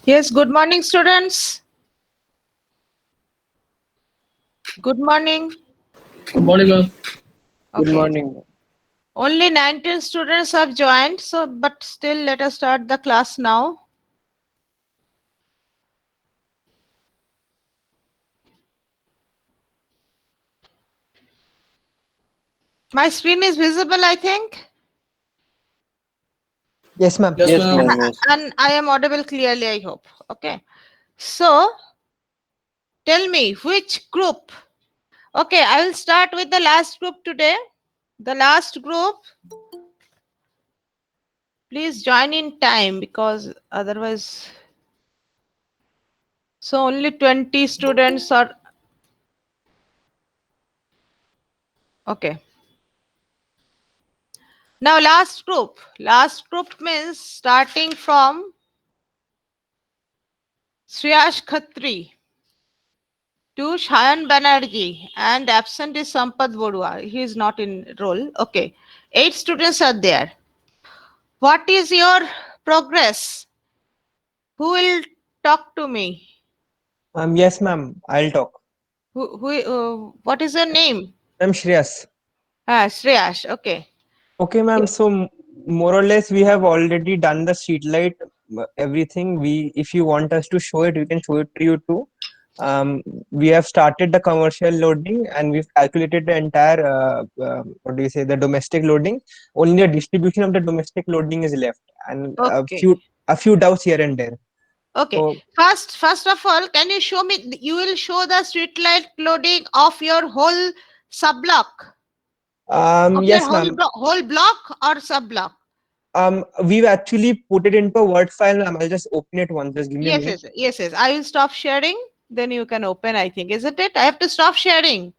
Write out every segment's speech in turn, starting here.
Yes, good morning, students. Good morning. Good morning, ma'am. Good Okay. morning. Only 19 students have joined, so but still let us start the class now. My screen is visible, I think, Yes, ma'am. Yes, Yes, ma'am. ma'am. Yes. and I am audible clearly, I hope. Okay. So tell me which group. Okay, I will start with the last group today. The last group, please join in time because otherwise. So only 20 students are. Okay. Now last group. Last group means starting from Sriyash Khatri to Shayan Banerjee and absent is Sampad Bodua. He is not in roll. Okay. 8 students are there. What is your progress? Who will talk to me? Yes, ma'am. I'll talk. What is your name? I'm Shreyas. Sriyash. Okay. Okay, ma'am. So more or less, we have already done the street light, everything. If you want us to show it, we can show it to you too. We have started the commercial loading, and we've calculated the entire, what do you say, the domestic loading. Only the distribution of the domestic loading is left, and Okay. a few doubts here and there. Okay. So, First of all, can you show me? You will show the street light loading of your whole sub block. Of your yes, ma'am. whole block or sub block? We've actually put it into a Word file, ma'am. I'll just open it once. Just give me a Yes, minute. yes, yes, yes. I will stop sharing. Then you can open, I think. Isn't it? I have to stop sharing.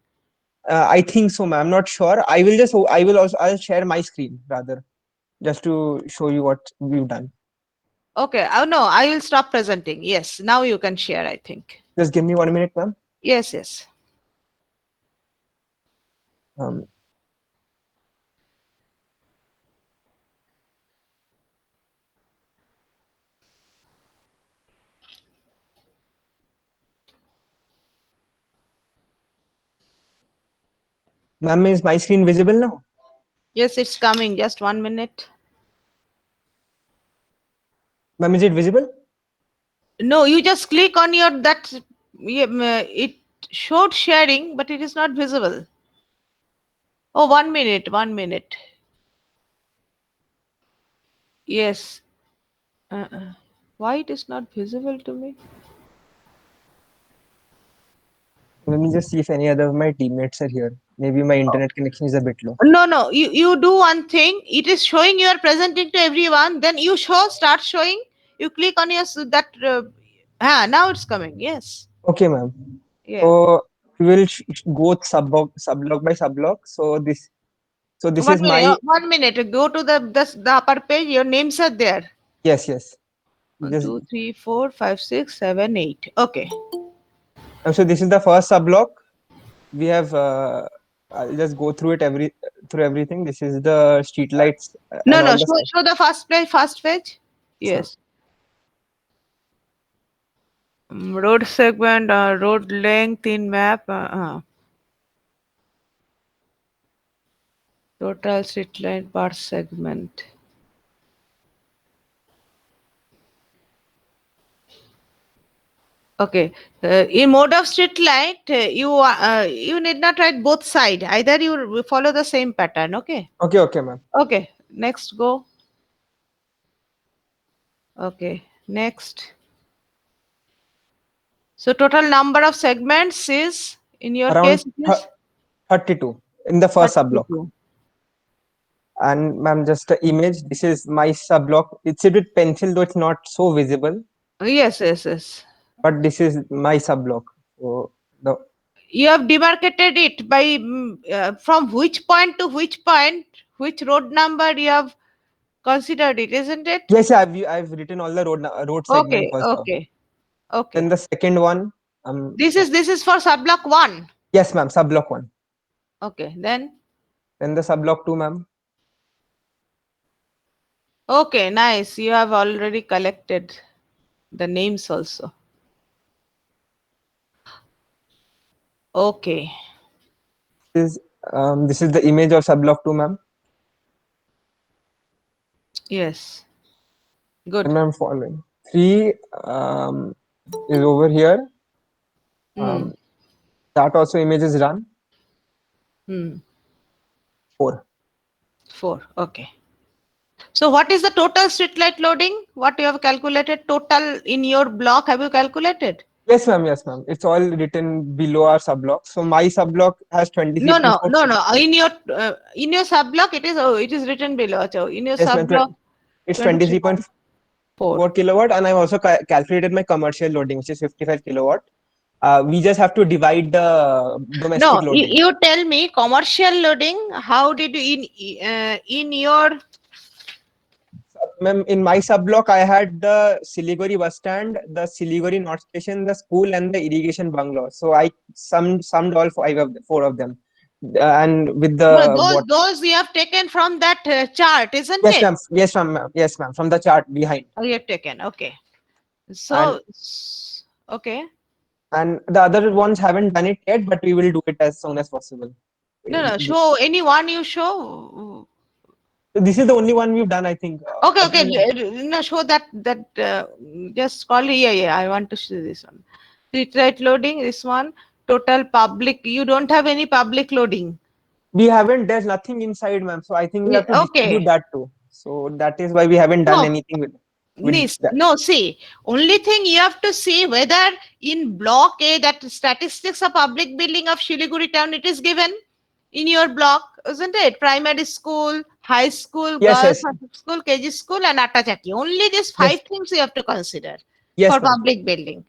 I think so, ma'am. I'm not sure. I'll share my screen rather, just to show you what we've done. Okay. Oh, no, I will stop presenting. Yes. Now you can share, I think. Just give me 1 minute, ma'am. Yes, yes. Um, Ma'am, is my screen visible now? Yes, it's coming. Just 1 minute. Ma'am, is it visible? No, you just click on your that. It showed sharing, but it is not visible. Oh, 1 minute. 1 minute. Yes. Why it is not visible to me? Let me just see if any other of my teammates are here. Maybe my internet connection is a bit low. No, no. You do one thing. It is showing you are presenting to everyone. Then you start showing. You click on your that. Now it's coming. Yes. Okay, ma'am. Yeah. So we will go subblock by subblock. So this One is minute. my 1 minute. Go to the upper page. Your names are there. yes. One, Just two, three, 4, 5, 6, 7, 8. Okay. so this is the first subblock. We have I'll just go through it through everything. This is the street lights No, and no. all the Show the first page. First page. so, Yes. Road segment. Road length in map. Total street line per segment. Okay. In mode of street light, you need not write both side. Either you follow the same pattern. Okay. okay, ma'am. Okay. Next, go. Okay. Next. So total number of segments is in your Around case it is 32 in the first subblock. 32. And ma'am, just the image. This is my subblock. It's a bit pencil, though it's not so visible. Yes, yes, yes. But this is my subblock. So the You have demarcated it by from which point to which point, which road number you have considered it, isn't it? yes, I've written all the road segment Okay, first down. okay, Then okay. the second one, This is for subblock 1. yes, ma'am, subblock one. Okay, then Then the subblock two, ma'am. okay, nice. You have already collected. the names also. Okay. This is the image of subblock 2, ma'am. Yes. Good. And I'm following. 3 is over here. Hmm. That also image is run. Hmm. 4. 4. Okay. So what is the total street light loading? What you have calculated total in your block? Have you calculated? Yes, ma'am. Yes, ma'am. It's all written below our subblock. So my subblock has No, no, 23.4. no, no. In your sub block, it is written below. So in your Yes, sub ma'am. block, It's 23.4. 23.4 kilowatt, and I've also calculated my commercial loading, which is 55 kilowatt. We just have to divide the domestic No, loading. you tell me commercial loading. How did you in your Ma'am, in my subblock, I had the Siliguri bus stand, the Siliguri North Station, the school, and the irrigation bungalow. So I summed all 4 of them, and with no, the what? those you have taken from that chart, isn't Yes, it? ma'am. Yes, ma'am. Yes, ma'am. From the chart behind, Oh, you have taken. Okay. and So okay. and the other ones haven't done it yet, but we will do it as soon as possible. No, no. Show any one you show. So this is the only one we've done, I think. Okay, I okay. think No, show that just call. Yeah, yeah. I want to see this one. Street light loading. This one. Total public. You don't have any public loading. we haven't. There's nothing inside, ma'am. So I think we have to distribute Okay. that too. So that is why we haven't done No, anything with that. no, see, only thing you have to see whether in block A that statistics of public building of Shiliguri town it is given in your block, isn't it? Primary school, high school, Yes, girls yes, high school, KG school, and Attachaki. Only these yes, 5 things you have to consider for yes, ma'am. public building.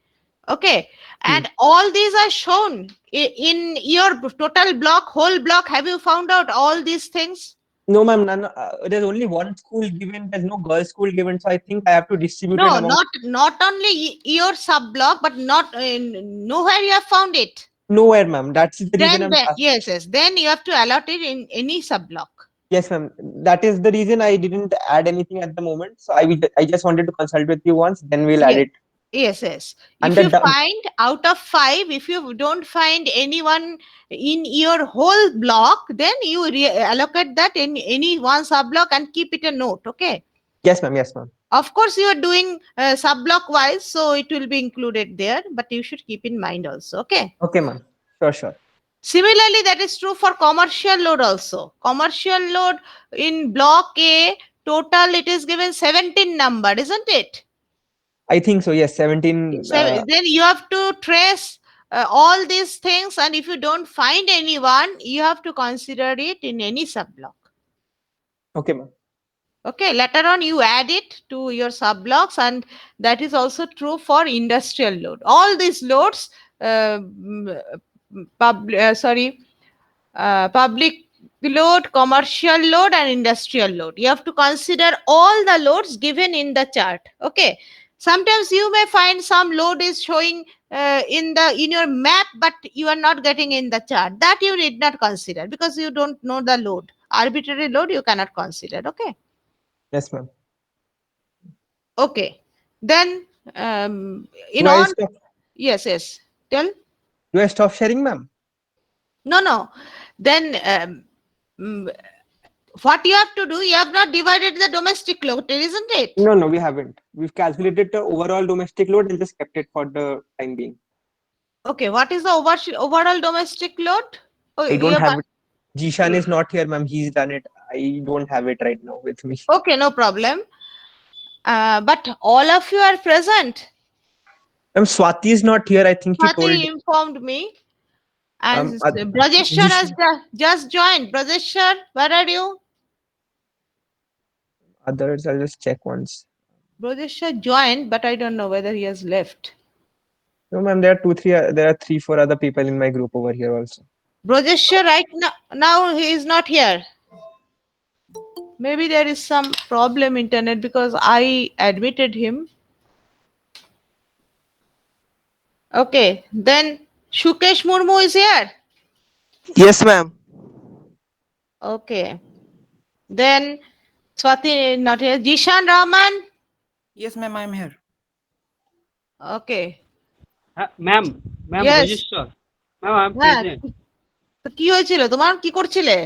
Okay, Hmm. and all these are shown in your total block, whole block. Have you found out all these things? No, ma'am. None, there's only one school given. There's no girls' school given. So I think I have to distribute it No, among not only your sub block, but not nowhere you have found it. nowhere, ma'am. That's the reason I'm. Yes, yes. Then you have to allot it in any sub block. Yes, ma'am. That is the reason I didn't add anything at the moment. So I just wanted to consult with you once. Then we'll add Yes, it. yes, yes. And If the you find out of 5, if you don't find anyone in your whole block, then you allocate that in any one sub block and keep it a note. Okay. yes, ma'am. Yes, ma'am. Of course, you are doing sub block wise, so it will be included there. But you should keep in mind also. Okay. Okay, ma'am. Sure, sure. Similarly, that is true for commercial load also. Commercial load in block A, total it is given 17 number, isn't it? I think so. Yes, 17. Then you have to trace all these things, and if you don't find anyone, you have to consider it in any sub block. Okay, ma'am. Okay, later on you add it to your sub blocks, and that is also true for industrial load. All these loads, public load, commercial load, and industrial load. You have to consider all the loads given in the chart. Okay. Sometimes you may find some load is showing in your map, but you are not getting in the chart. That you need not consider because you don't know the load. Arbitrary load you cannot consider. Okay. Yes, ma'am. Okay. Then in Do I on stop? yes, yes. Tell. Do I stop sharing, ma'am? No, no. Then mm, what you have to do, you have not divided the domestic load, isn't it? No, no, we haven't. We've calculated the overall domestic load and just kept it for the time being. Okay, what is the overall domestic load? Oh, I you don't have, have it. Jishan is not here, ma'am. He's done it. I don't have it right now with me. okay, no problem. But all of you are present. Ma'am, Swati is not here. I think she told. Swati informed me. And Uh, Brajeshwar has just joined. Brajeshwar, where are you? others, I'll just check once. Brajeshwar joined, but I don't know whether he has left. No, ma'am. There are 2, 3. There are 3, 4 other people in my group over here also. Brajeshwar right now he is not here. Maybe there is some problem internet because I admitted him. Okay, then Shukesh Murmu is here. Yes, ma'am. Okay, then Swati not here. Jishan Rahman. Yes, ma'am, I'm here. Okay. Ma'am ma'am Yes. Register ma'am I am হ্যাঁ, present. তো কি হয়েছিল তোমার, কি করছিলে?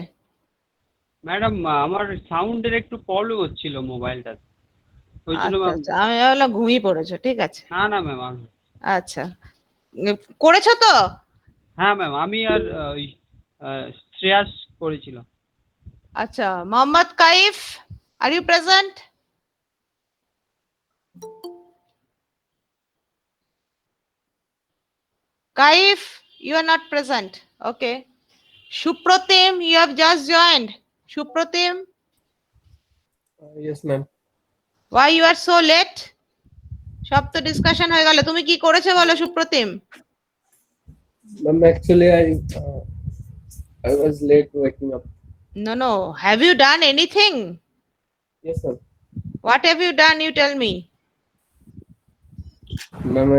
Madam আমার সাউন্ডের একটু প্রবলেম হচ্ছিল মোবাইলটাতে, ওই জন্য আচ্ছা ম্যাম। আচ্ছা, আমি ভাবলাম ঘুমিয়ে পড়েছো, ঠিক আছে। না না ম্যাম আমি, আচ্ছা, করেছো তো? হ্যাঁ ম্যাম আমি আর ওই শ্রেয়াস করেছিলাম। আচ্ছা, Mohammad Kaif, are you present? Kaif, you are not present. Okay. Supratim, you have just joined. Supratim, Yes, ma'am. why you are so late? সব তো ডিসকাশন হয়ে গেল, তুমি কি করেছো বলো Supratim? Ma'am, actually, I was late waking up. No, no. Have you done anything? Yes, ma'am. What have you done? You tell me. Ma'am,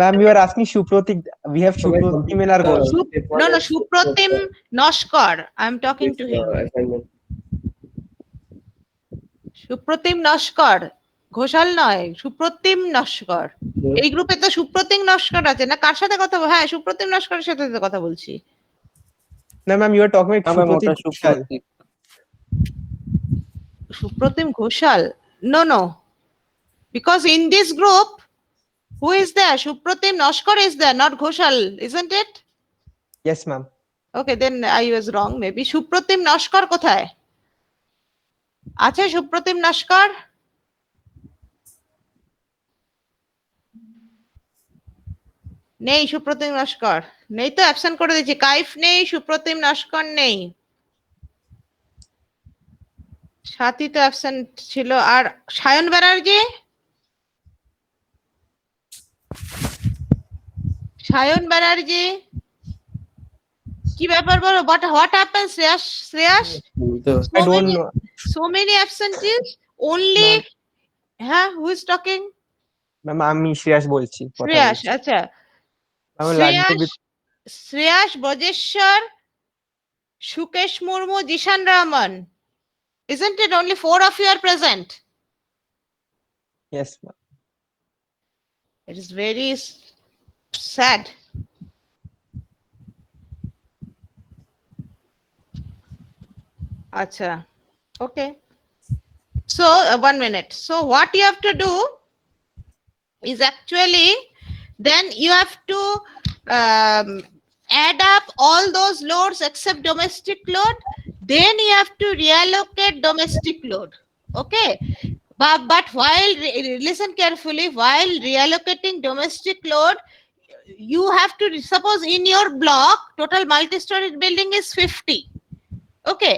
Ma'am, you are asking Shuprotik. We have Shuprotik in our goal. No, no. Supratim Noshkar. I'm talking to him. Assignment. Supratim Naskar, Ghoshal নয়, সুপ্রতিম নস্কর। এই গ্রুপে তো সুপ্রতিম নস্কর আছে না, কার সাথে কথা হ্যাঁ, সুপ্রতিম নস্করের সাথে তো কথা বলছি। No, ma'am, you are talking about Ma'am, Shuprotik ওটা Ghoshal. Supratik. Supratim Ghoshal? No, no. Because in this group, who is there? Supratim Noshkar is there, not Ghoshal, isn't it? Yes, ma'am. Okay, then I was wrong. Maybe Supratim Noshkar কোথায় আছে? সুপ্রতিম নস্কর নেই, সুপ্রতিম নস্কর নেই তো, absent করে দিয়েছি। কাইফ নেই, সুপ্রতিম নস্কর নেই, সাথী তো অ্যাবসেন্ট ছিল। আর সায়ন ব্যানার্জি, সায়ন ব্যানার্জি কি ব্যাপার বলো? What happen? Shreyas, Shreyas, I don't know. so many absentees only. হ্যাঁ, who is talking? Ma'am, আমি শ্রেয়াস বলছি, কথা শ্রেয়াস, বলছি। আচ্ছা। আমি শ্রেয়াস, লাগবে Shreyas, Brajeshwar, Sukesh Murmu, Zeeshan Rahman. Isn't it only 4 of you are present? Yes, ma'am. It is very sad. Acha. Okay. So, 1 minute. So, what you have to do is actually, then you have to add up all those loads except domestic load. Then you have to reallocate domestic load. Okay. But while, listen carefully, while reallocating domestic load, you have to, suppose in your block, total multi-storied building is 50. Okay.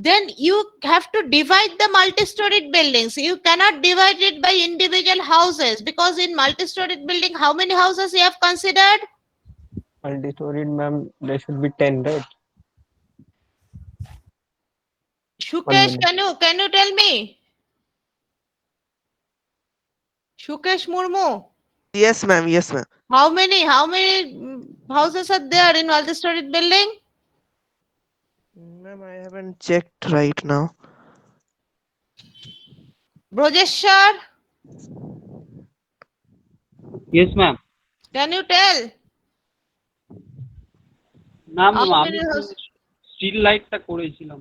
Then you have to divide the multi-storied buildings. You cannot divide it by individual houses, because in multi-storied building, how many houses you have considered? multi-storied, ma'am. There should be 10, right? Shukesh, minute. can you tell me? Shukesh Murmu, Yes, ma'am. Yes, ma'am. how many houses are there in multi-storied building? Ma'am, I haven't checked right now. Brojeshwar, yes ma'am. can you tell? না How ma'am, আমি many houses? Street লাইটটা করেছিলাম।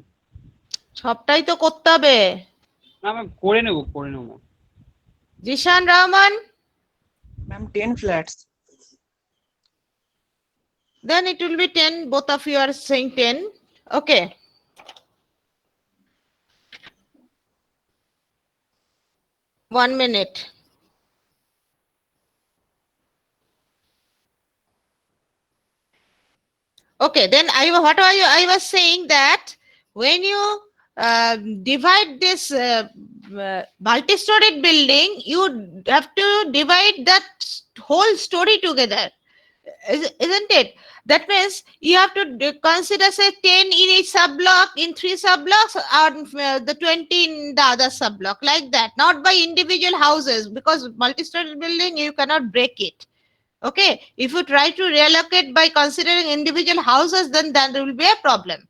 সবটাই তো করতে হবে। না ma'am, করে নেবো ma'am. Zeeshan Rahman, Ma'am, 10 flats. then it will be 10. Both of you are saying 10. Okay. One minute. Okay, then I was saying that when you divide this multi-storied building, you have to divide that whole story together, isn't it? That means you have to consider, say, 10 in each sub-block, in 3 sub-blocks, or the 20 in the other sub-block, like that, not by individual houses, because multi-storied building, you cannot break it. Okay, if you try to reallocate by considering individual houses, then there will be a problem.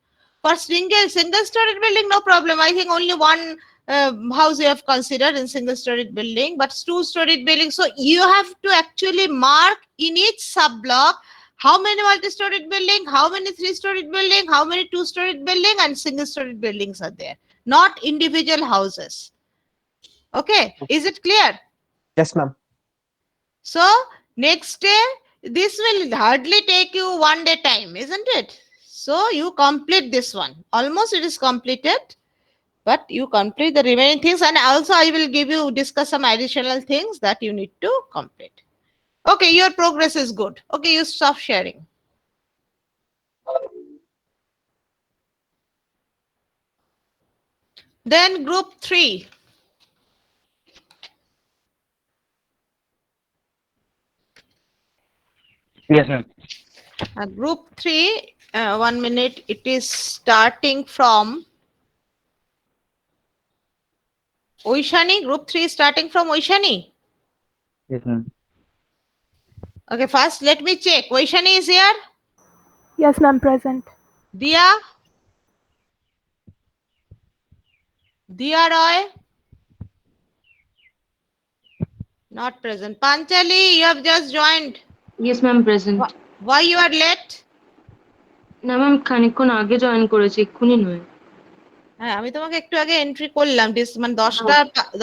For single-storied building, no problem. I think only one house you have considered in single-storied building, but two-storied building. So you have to actually mark in each sub-block how many multi-storied building, how many three-storied building, how many two-storied building, and single-storied buildings are there, not individual houses. Okay, is it clear? Yes, ma'am. So next day, this will hardly take you 1 day time, isn't it? So you complete this one. Almost it is completed, but you complete the remaining things, and also I will discuss some additional things that you need to complete. Okay, your progress is good. Okay, you stop sharing. Then group 3. Yes, ma'am. Group 3, 1 minute, it is starting from Oishani. Group 3 is starting from Oishani. Yes, ma'am. Okay, first let me check. Oishani is here? Yes, ma'am, present. Dia? Dia Roy? Not present. Panchali, you have just joined. Yes, ma'am, present. Why you are late? না ma'am খানিকক্ষণ আগে join করেছি, এক্ষুনি নয়। হ্যাঁ, আমি তোমাকে একটু আগে এন্ট্রি করলাম, মানে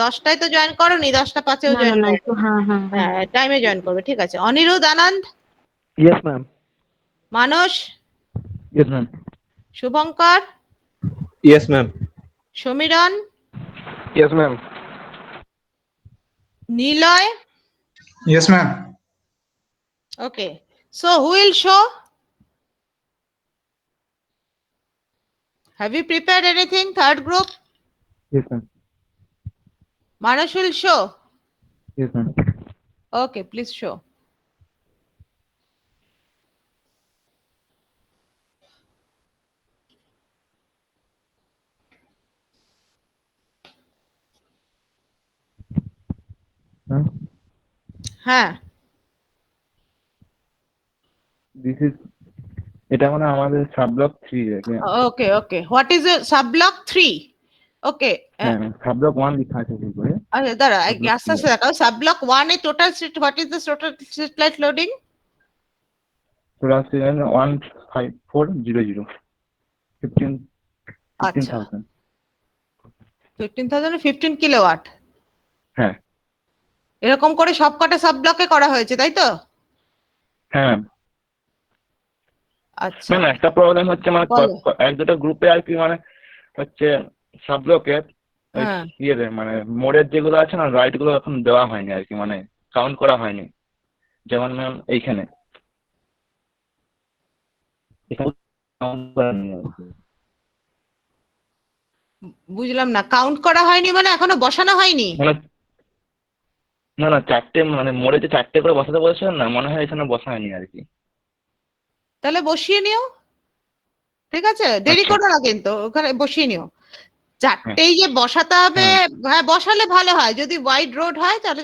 10টায় তো জয়েন করোনি, 10:05-এও না জয়েন না করো। একটু হ্যাঁ হ্যাঁ হ্যাঁ। হ্যাঁ, টাইমে জয়েন করবে, ঠিক আছে। অনিরুদ্ধ, আনন্দ, Yes, ma'am. Manas, Yes, ma'am. Shubhankar, Yes, ma'am. Samiran, Yes, ma'am. Niloy. Yes, ma'am. Okay, so who will show? Have you prepared anything? Third group? Yes, ma'am. Manas will show. Yes, ma'am. Okay, please show. Ma'am, হ্যাঁ, this is এটা মানে আমাদের sub block 3 okay, okay. What is a sub-block 3? Okay. হ্যাঁ sub block 1 লেখা আছে কি করে আচ্ছা, দাঁড়া, Sub-block আস্তে আস্তে দেখাও। Sub-block 1 A total street, what is the total street light loading? Total 15400 আচ্ছা, 15,000 15,000 15 কিলোওয়াট। হ্যাঁ এরকম করে সব কটা সাব-ব্লকে করা হয়েছে, তাই তো? হ্যাঁ আচ্ছা, ম্যাম একটা প্রবলেম হচ্ছে মানে বলো। এক দুটো গ্রুপে আর কি মানে হচ্ছে সাব ব্লকের হ্যাঁ, ইয়েতে মানে মোড়ের যেগুলো আছে না রাইট গুলো এখন দেওয়া হয়নি আর কি মানে কাউন্ট করা হয়নি যেমন ম্যাম এইখানে count করা নেই আর কি। বুঝলাম না, কাউন্ট করা হয়নি মানে এখনো বসানো হয়নি? মানে না না চারটে মানে মোড়ে যে চারটে করে বসাতে বলেছিলেন না মনে হয় এখানে বসা হয়নি আর কি। তাহলে বসিয়ে নিও, ঠিক আছে? দেরি আচ্ছা। করো না কিন্তু, ওখানে বসিয়ে নিও। চারটেই যে বসাতে হবে, হ্যাঁ বসালে ভালো হয়। যদি ওয়াইড রোড হয় তাহলে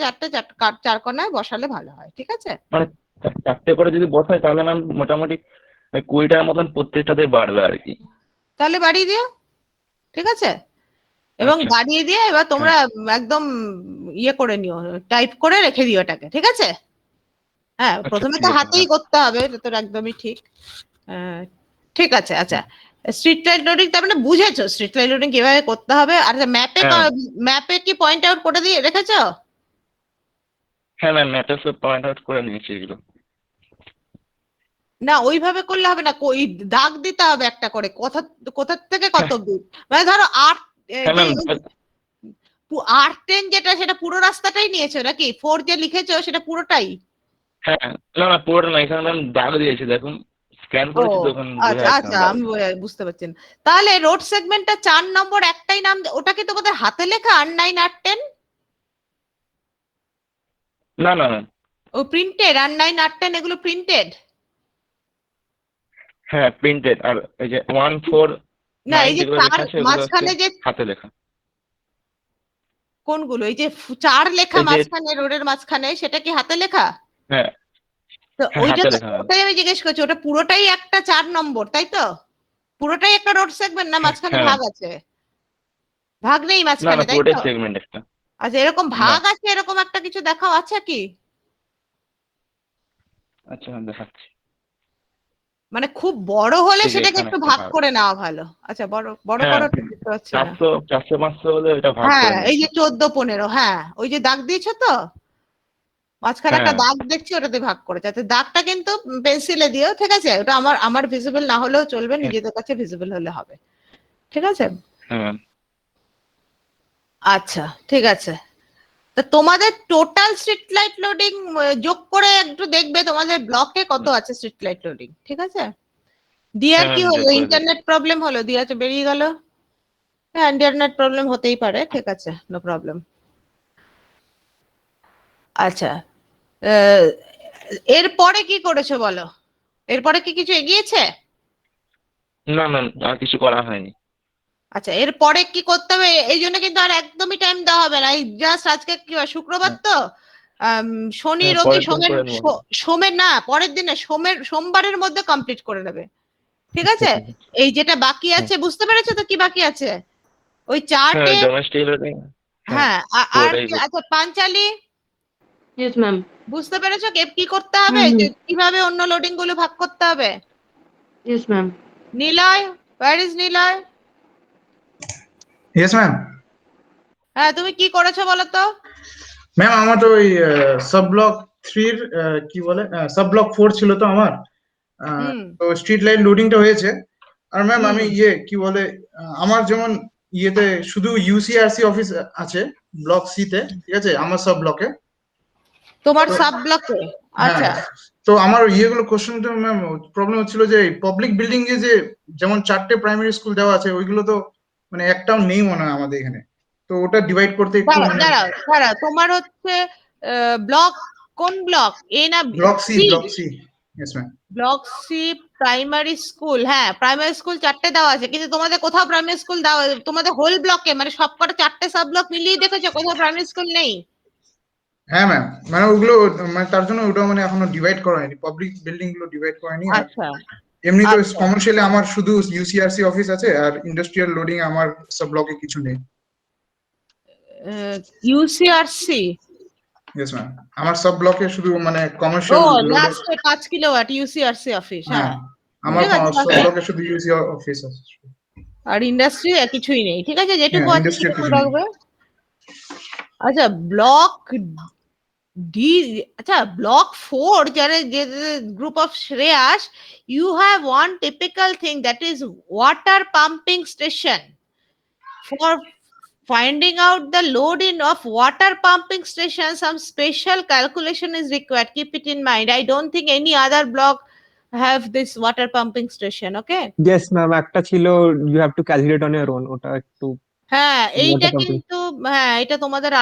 চার কোণায় বসালে ভালো হয়, ঠিক আছে? মানে চারটে করে যদি বসায় তাহলে ম্যাম মোটামুটি 20টার মতন প্রত্যেকটাতে বাড়বে আর কি। তাহলে বাড়িয়ে দিও, ঠিক আছে? এবং আচ্ছা। বাড়িয়ে দিয়ে এবার তোমরা একদম ইয়ে করে নিও, টাইপ করে রেখে দিও এটাকে, ঠিক আছে? হ্যাঁ, আচ্ছা, প্রথমে ঠিক তো আছে, হাতেই করতে হবে, এটা তো একদমই ঠিক। ঠিক আছে, আচ্ছা। স্ট্রিট লাইট লোডিং তার মানে বুঝেছো স্ট্রিট লাইট লোডিং কিভাবে করতে হবে? আর হ্যাঁ। ম্যাপে কি পয়েন্ট আউট করে দিয়ে রেখেছো? হ্যাঁ ম্যাম ম্যাপে সব পয়েন্ট আউট করে নিয়েছি এগুলো। না, ওইভাবে করলে হবে না, দাগ দিতে হবে একটা করে, কোথা থেকে কত দূর। মানে ধরো 8 হ্যাঁ ম্যাম 8-10 যেটা, সেটা পুরো রাস্তাটাই নিয়েছো নাকি? 4 যে লিখেছো সেটা পুরোটাই? হ্যাঁ না না পুরোটা না, এখানে ম্যাম দাগ দিয়েছি দেখুন, স্ক্যান করেছি তো এখন বোঝা আচ্ছা যাচ্ছে আচ্ছা, না। আমি বুঝতে পারছি না। তাহলে রোড সেগমেন্টটা 4 নম্বর একটাই নাম, ওটা কি তোমাদের হাতে লেখা 8-9 8-10? না না ম্যাম ও প্রিন্টেড, 8-9 8-10 এগুলো প্রিন্টেড? হ্যাঁ প্রিন্টেড। আর এই যে 1-4 না, এই যে যেগুলো লেখা আছে ওগুলো মাঝখানে হচ্ছে যে হাতে লেখা। কোনগুলো, এই যে 4 লেখা এই যে- মাঝখানে, রোডের মাঝখানে, সেটা কি হাতে লেখা? হ্যাঁ তো হ্যাঁ, ওইটা হাতে তো, লেখা। ওটাই আমি জিজ্ঞেস করছি, ওটা পুরোটাই একটা 4 নম্বর, তাই তো? পুরোটাই একটা রোড সেগমেন্ট না মাঝখানে হ্যাঁ। ভাগ আছে? ভাগ নেই না মাঝখানে, না তাই পুরোটাই তো? সেগমেন্ট একটা। আচ্ছা, এরকম ভাগ আছে, এরকম একটা কিছু দেখাও আছে কি? আচ্ছা ম্যাম দেখাচ্ছি। মানে খুব বড় হলে ঠিক আছে, সেটাকে এখানে একটু একটা ভাগ ভাগ। করে নেওয়া ভালো। আচ্ছা, বড় বড় হ্যাঁ, বড় দেখতে পাচ্ছি না। 400 হলে ওটা ভাগ হ্যাঁ, করে এই নিচ্ছি। যে 14-15, হ্যাঁ, ওই যে দাগ দিয়েছো তো, মাঝখানে একটা হ্যাঁ দাগ দেখছি, ওটাতে ভাগ করে। যাতে দাগটা কিন্তু পেন্সিলে দিও, ঠিক আছে? ওটা আমার ভিজিবল না হলেও চলবে, হ্যাঁ নিজেদের কাছে ভিজিবল হলে হবে, ঠিক আছে? হ্যাঁ ম্যাম। আচ্ছা, ঠিক আছে। তো তোমাদের টোটাল স্ট্রিট লাইট লোডিং যোগ করে একটু দেখবে তোমাদের ব্লকে কত আছে স্ট্রিট লাইট লোডিং, ঠিক আছে? দিয়ার হ্যাঁ কি ম্যাম হলো? যোগ করে দিচ্ছি। ইন্টারনেট প্রবলেম হলো, দিয়া তো বেরিয়ে গেল। হ্যাঁ, ইন্টারনেট প্রবলেম হতেই পারে, ঠিক আছে, নো প্রবলেম। আচ্ছা, আহ, এরপরে কি করেছো বলো? এরপরে কি কিছু এগিয়েছে? না ম্যাম আর কিছু করা হয়নি। আচ্ছা, এরপরে কি করতে হবে? এই জন্য কিন্তু আর একদমই টাইম দেওয়া হবে না। এই জাস্ট আজকে কি বার? শুক্রবার হ্যাঁ তো। শনি, হ্যাঁ, রবি, পরের দিন করে নেবো। সোমের না, পরের দিনে সোমবারের মধ্যে কমপ্লিট করে নেবে, ঠিক আচ্ছা আছে? ঠিক আছে। এই যেটা বাকি হ্যাঁ আছে, বুঝতে পেরেছো তো কি বাকি আছে? ওই হ্যাঁ চার্টে। Domestic loading. হ্যাঁ হ্যাঁ, আর পুরোটাই কি? আচ্ছা, পাঞ্চালি, ইয়েস ম্যাম। বুঝতে পেরেছো কি করতে হবে, হুম যে কিভাবে অন্য লোডিং গুলো ভাগ করতে হবে? Yes ma'am. Niloy, where is Niloy? Yes ma'am. হ্যাঁ, তুমি কি করেছো বলো তো? ম্যাম আমার তো ওই সাব ব্লক 3 কি বলে, সাব ব্লক 4 ছিল তো আমার। হুম তো স্ট্রিট লাইট লোডিংটা হয়েছে। আর ম্যাম হুম আমি ইয়ে কি বলে, আমার যেমন ইয়েতে শুধু ইউসিআরসি অফিস আছে ব্লক সি তে, ঠিক আছে, আমার সব ব্লকে। তোমার তো সাব ব্লকে? হ্যাঁ, আচ্ছা। তো আমার ইয়েগুলো কোশ্চেনটা ম্যাম প্রবলেম হচ্ছিল যে পাবলিক বিল্ডিং এ যে যেমন 4টে প্রাইমারি স্কুল দেওয়া আছে, ওইগুলো তো মানে একটাও নেই মনে হয় আমাদের এখানে। তো ওটা ডিভাইড করতে একটু দাঁড়াও মানে। দাঁড়াও দাঁড়াও, তোমার হচ্ছে ব্লক, কোন ব্লক? এ না block C, C? Block C. Yes ma'am. Block C primary school, হ্যাঁ, প্রাইমারি স্কুল 4টে দেওয়া আছে, কিন্তু তোমাদের কোথাও প্রাইমারি স্কুল দেওয়া, তোমাদের হোল ব্লকে মানে সবকটা 4টে সাব ব্লক মিলিয়ে দেখেছো কোথাও প্রাইমারি স্কুল নেই? হ্যাঁ ম্যাম, মানে ওগুলো মানে তার জন্য ওটা মানে এখনো ডিভাইড করা হয়নি, পাবলিক বিল্ডিং গুলো ডিভাইড করা হয়নি। আর আচ্ছা এমনি তো আচ্ছা, কমার্শিয়ালে আমার শুধু ইউসিআরসি অফিস আছে, আর ইন্ডাস্ট্রিয়াল লোডিং আমার সব ব্লকে কিছু নেই। ইউসিআরসি। ইয়েস ম্যাম, আমার সব ব্লকে শুধু মানে ও, কমার্শিয়াল লোডে। লাস্টে 5 কিলোওয়াট ইউসিআরসি অফিস, হ্যাঁ, হ্যাঁ, আমার ঠিক আছে। সব ব্লকে শুধু ইউসি অফিস আছে। আর ইন্ডাস্ট্রি কিছুই নেই, ঠিক আছে, যেটুকু হ্যাঁ, আছে ইন্ডাস্ট্রিয়াল সেটুকু কিছু নেই। রাখবে। আচ্ছা, ব্লক ডি, আচ্ছা ব্লক 4, যারা যে group of Shreyas, you have one typical thing, that is water pumping station. For finding out the load in of water pumping station, some special calculation is required, keep it in mind. I don't think any other block have this water pumping station, okay? Yes ma'am, একটা ছিল you have to calculate on your own, ওটা একটু হ্যাঁ, এইটা water pumping. কিন্তু, হ্যাঁ, এটা তোমাদের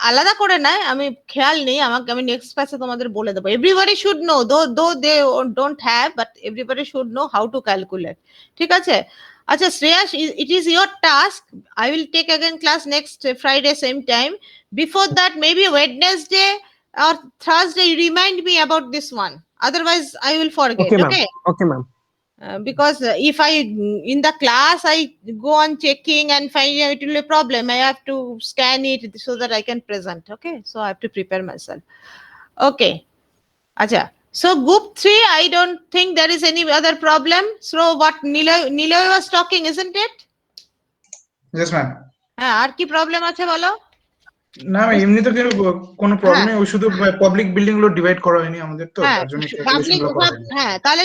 আলাদা করে নয়, আমি খেয়াল নেই, আমি নেক্সট ক্লাসে তোমাদের বলে দেবো। Everybody should know, though they don't have, but everybody should know how to calculate, ঠিক আছে? আচ্ছা Shreyas, it is your task. I will take again class next Friday same time. Before that maybe Wednesday or Thursday, you remind me about this one, otherwise I will forget, okay ma'am, okay? Okay ma'am. Because if I in the class I go on checking and finding out, it will be a problem. I have to scan it so that I can present, okay? So I have to prepare myself, okay? Acha, so group 3, I don't think there is any other problem. So what Niloy was talking, isn't it? Yes ma'am. হ্যাঁ, আর কি problem আছে বলো? না ma'am, এমনি তো কোনো problem হ্যাঁ নেই, ওই শুধু পাবলিক বিল্ডিং গুলো ডিভাইড করা হয়নি আমাদের, তো হ্যাঁ, তার জন্য ক্যালকুলেশন পাবলিক, গুলো করা হয়নি। হ্যাঁ, তাহলে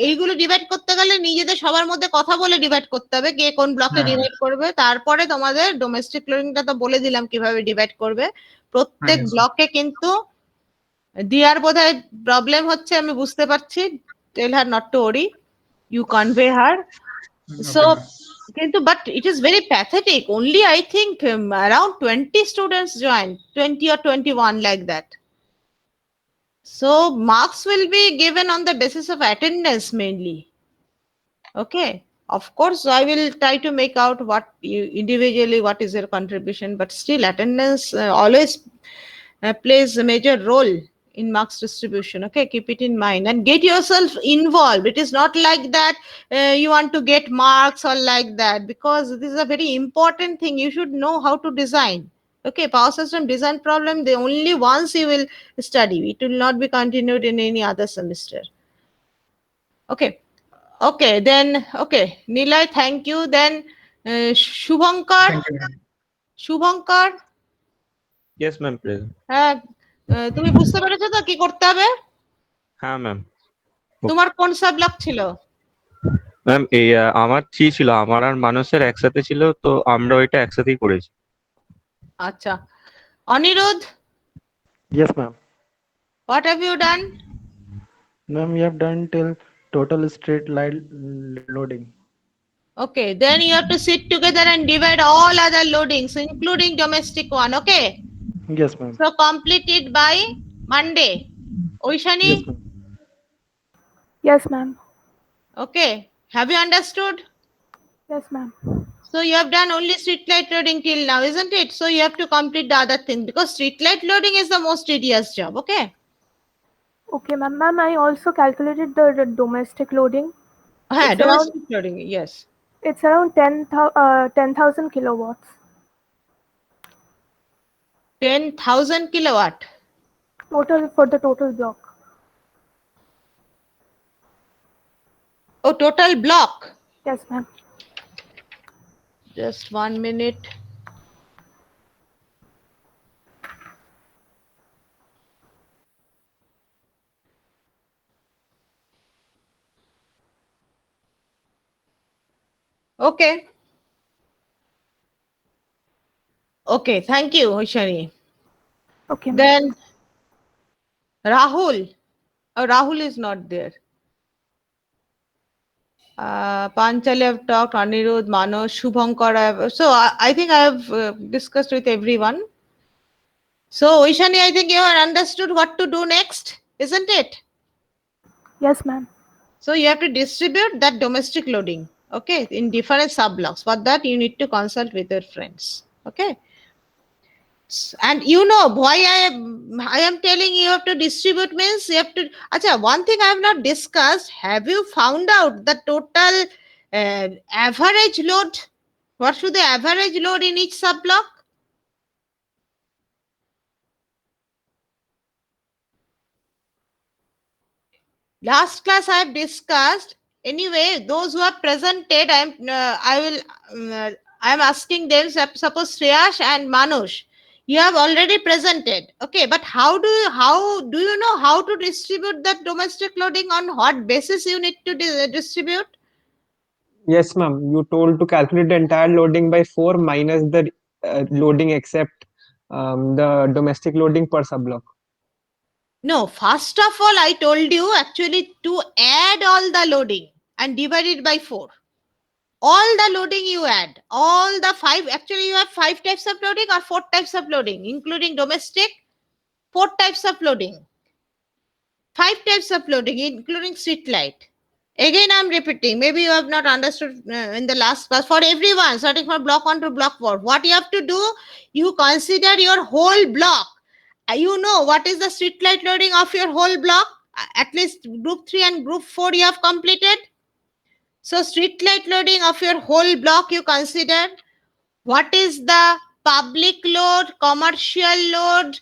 এইগুলো ডিভাইড করতে গেলে নিজেদের সবার মধ্যে কথা বলে ডিভাইড করতে হবে, কে কোন ব্লকে হ্যাঁ ডিভাইড করবে। তারপরে তোমাদের ডোমেস্টিক লোডিংটা তো বলে দিলাম কিভাবে ডিভাইড করবে। প্রত্যেক yes, ব্লকে কিন্তু দিয়ার বোধহয় প্রবলেম হচ্ছে, আমি বুঝতে পারছি। Tell her not to worry, you convey her. So কিন্তু but it is very pathetic, only I think around 20 students joined, 20 or 21 like that. So marks will be given on the basis of attendance mainly. Okay. Of course, I will try to make out what you individually, what is your contribution, but still attendance always plays a major role in marks distribution. Okay, keep it in mind and get yourself involved. It is not like that you want to get marks or like that, because this is a very important thing. You should know how to design. Okay, power system design problem, the only once you will study. It will not be continued in any other semester. Okay. Okay, then, okay. Nilay, thank you. Then Shubhankar. Thank you, ma'am. Shubhankar, Yes, ma'am, present. হ্যাঁ তুমি বুঝতে পেরেছো তো কি করতে হবে? হ্যাঁ ma'am. তোমার কোন সাবজেক্ট ছিল? ম্যাম এই আমার ছিল, আমার আর মানুষের একসাথে ছিল, তো আমরা ওইটা একসাথেই করেছি। আচ্ছা, Aniruddha, Yes, ma'am. what have you done? Ma'am, we have done till total straight line loading. Okay, then you have to sit together and divide all other loadings, including domestic one. Okay, Yes, ma'am. so complete it by Monday. Oishani, Yes, ma'am. Yes, ma'am. okay, have you understood? Yes, ma'am. So you have done only street light loading till now, isn't it? So you have to complete the other thing, because street light loading is the most tedious job. Okay. Okay, ma'am. Ma'am, I also calculated the domestic loading. It's Domestic loading, yes. It's around 10,000 kilowatts. 10,000 kilowatt. Total for the total block. Oh, total block. Yes, ma'am. Just 1 minute. Okay. Okay, thank you, Oishani. Okay, ma'am. Then Rahul. Oh, Rahul is not there. Panchali have talked, Anirudh, Manos, Shubhankar. So I think I have discussed with everyone. So Oishani, I think you have understood what to do next, isn't it? Yes, ma'am. So you have to distribute that domestic loading, okay, in different sub-blocks. For that, you need to consult with your friends, okay? And you know why I am telling you have to distribute means you have to. Acha, one thing I have not discussed. Have you found out the total average load? What should the average load in each sub-block? Last class I have discussed. Anyway, those who have presented, I am asking them. Suppose Shreyash and Manush, you have already presented. Okay, but how do you know how to distribute that domestic loading? On what basis you need to distribute? Yes, ma'am. You told to calculate the entire loading by 4 minus the loading except the domestic loading per subblock. No, first of all, I told you actually to add all the loading and divide it by 4. All the loading you add, all the 5, actually you have 5 types of loading or 4 types of loading, including domestic, 4 types of loading, 5 types of loading, including street light. Again, I'm repeating, maybe you have not understood in the last class. For everyone, starting from block 1 to block 4, what you have to do, you consider your whole block. You know what is the street light loading of your whole block? At least group 3 and group 4 you have completed. So street light loading of your whole block you consider. What is the public load, commercial load,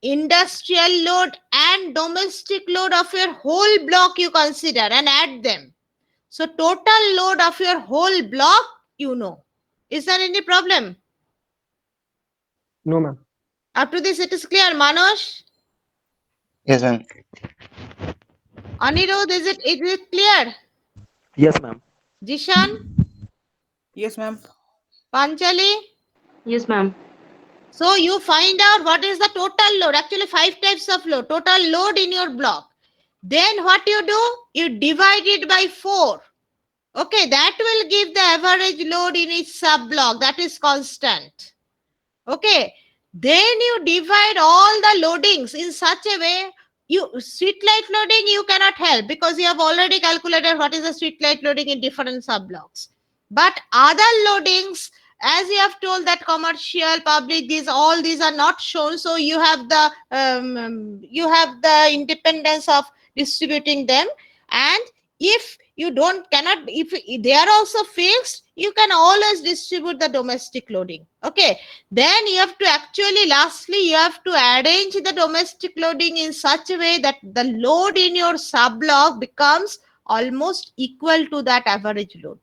industrial load and domestic load of your whole block you consider and add them. So total load of your whole block you know. Is there any problem? No, ma'am. Up to this it is clear, Manoj? Yes, ma'am. Anirudh, is it clear? Yes, ma'am. Jishan? Yes, ma'am. Panchali? Yes, ma'am. So you find out what is the total load. Actually 5 types of load. Total load in your block. Then what you do? You divide it by 4. Okay, that will give the average load in each sub block. That is constant. Okay. Then you divide all the loadings in such a way. Street light loading you cannot help because you have already calculated what is the street light loading in different sub blocks. But other loadings, as you have told that commercial, public, all these are not shown, so you have the independence of distributing them. And if you cannot, if they are also fixed, you can always distribute the domestic loading. Okay, then you have to actually, lastly, you have to arrange the domestic loading in such a way that the load in your subblock becomes almost equal to that average load.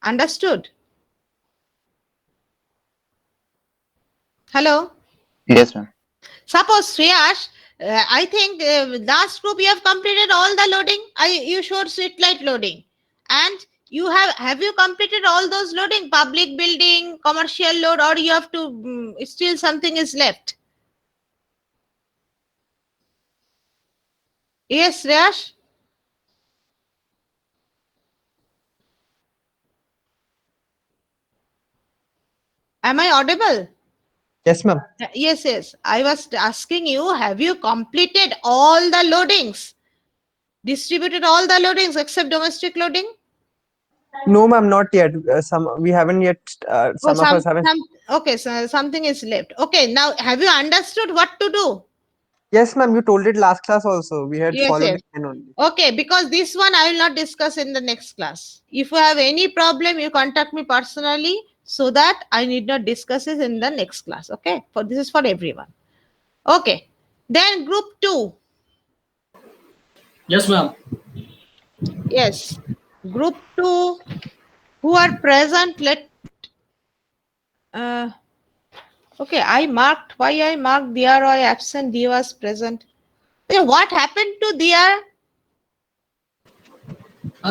Understood? Hello? Yes, ma'am. Suppose, Sriyash, I think last group you have completed all the loading. You showed street light loading. And you have you completed all those loading, public building, commercial load, or you have to, still something is left? Yes, Sriyash? Am I audible? Yes, ma'am. Yes. I was asking you, have you completed all the loadings? Distributed all the loadings except domestic loading? No, ma'am, not yet. We haven't yet. Some of us haven't. Okay, so something is left. Okay, now have you understood what to do? Yes, ma'am. You told it last class also. We had Yes, followed yes. it then only. Okay, because this one I will not discuss in the next class. If you have any problem, you contact me personally so that I need not discuss it in the next class. Okay, this is for everyone. Okay, then group 2. Yes, ma'am. Yes, group 2 who are present, okay, I marked Diyar or absent, Diya was present. Okay, what happened to Diyar?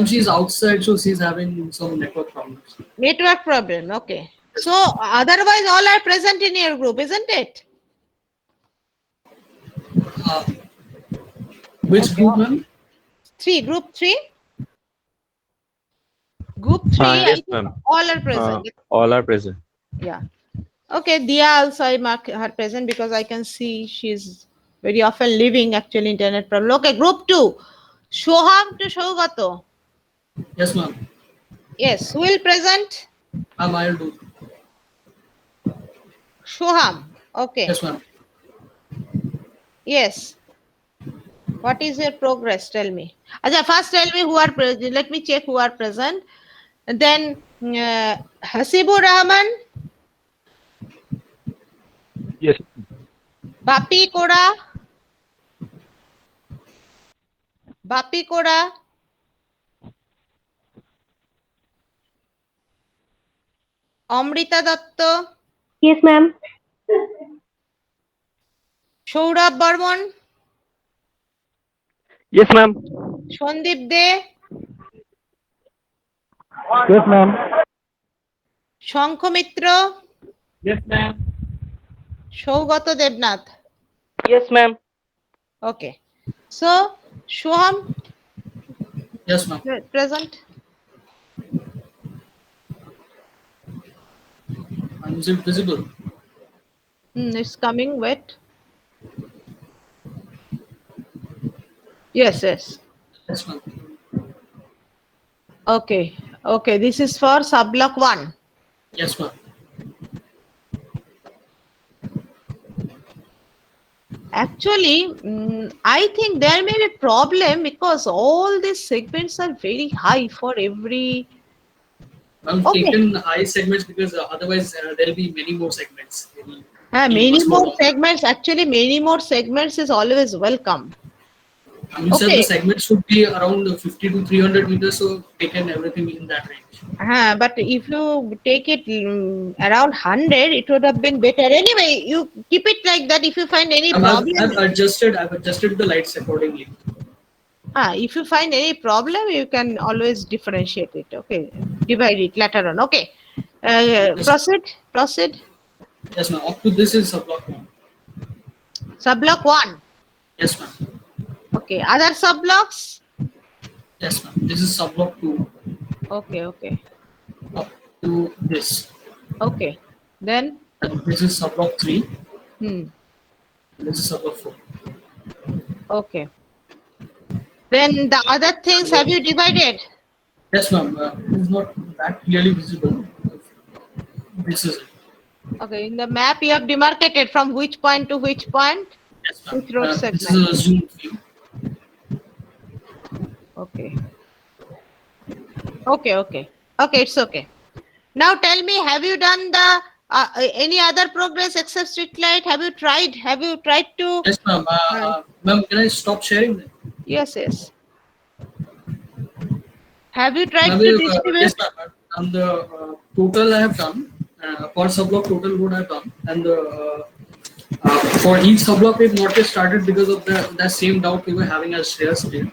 She's outside, so she's having some network problems. Network problem, okay. So otherwise all are present in your group, isn't it? Which group, ma'am? Group 3? Group 3, I Yes, think ma'am. all are present. All are present. Yeah. Okay, Diya also I mark her present because I can see she's very often leaving actually internet problem. Okay, group 2. Shoham to Shogato. Yes, ma'am. Yes, who will present? I'll do. Shoham. Okay. Yes, ma'am. Yes. What is your progress? Tell me. Acha, first tell me who are present. Let me check who are present. And then Hasibur Rahman. Yes. Bapi Kora. Amrita Datta. Yes, ma'am. Saurabh Barman. Yes, ma'am. Sandip De. Yes, ma'am. Shankha Mitra. Yes, ma'am. Shaugato Devnath. Yes, ma'am. Okay. So, Shoham Yes, ma'am. present. Is it visible? It's coming. Wait. Yes. Yes, ma'am. Okay. This is for subblock 1. Yes, ma'am. Actually, I think there may be a problem because all these segments are very high for every. I've taken high segments because otherwise there'll be many more segments. Many more segments. Actually, many more segments is always welcome. You said the segments should be around 50 to 300 meters, so taken everything in that range. But if you take it around 100, it would have been better. Anyway, you keep it like that. If you find any problem, I've adjusted the lights accordingly. If you find any problem, you can always differentiate it. Okay, divide it later on. Okay, proceed. Yes, ma'am. Up to this is subblock 1. Subblock 1. Yes, ma'am. Okay, other subblocks? Yes, ma'am. This is subblock 2. Okay. Up to this. Okay, then? And this is subblock 3. This is subblock 4. Okay. Then the other things, have you divided? Yes, ma'am. It's not that clearly visible. This is it. Okay, in the map you have demarcated from which point to which point? Yes, ma'am. Which road This segment? is a zoom view. Okay. Okay, it's okay. Now tell me, have you done the any other progress except street light? Have you tried to? Yes, ma'am. Ma'am, can I stop sharing that? Yes. Have you tried Ma'am, to distribute? yes, ma'am. And the total I have done, per subblock total what I have done, and the for each subblock we've not yet started because of that same doubt we were having as Shreyas did.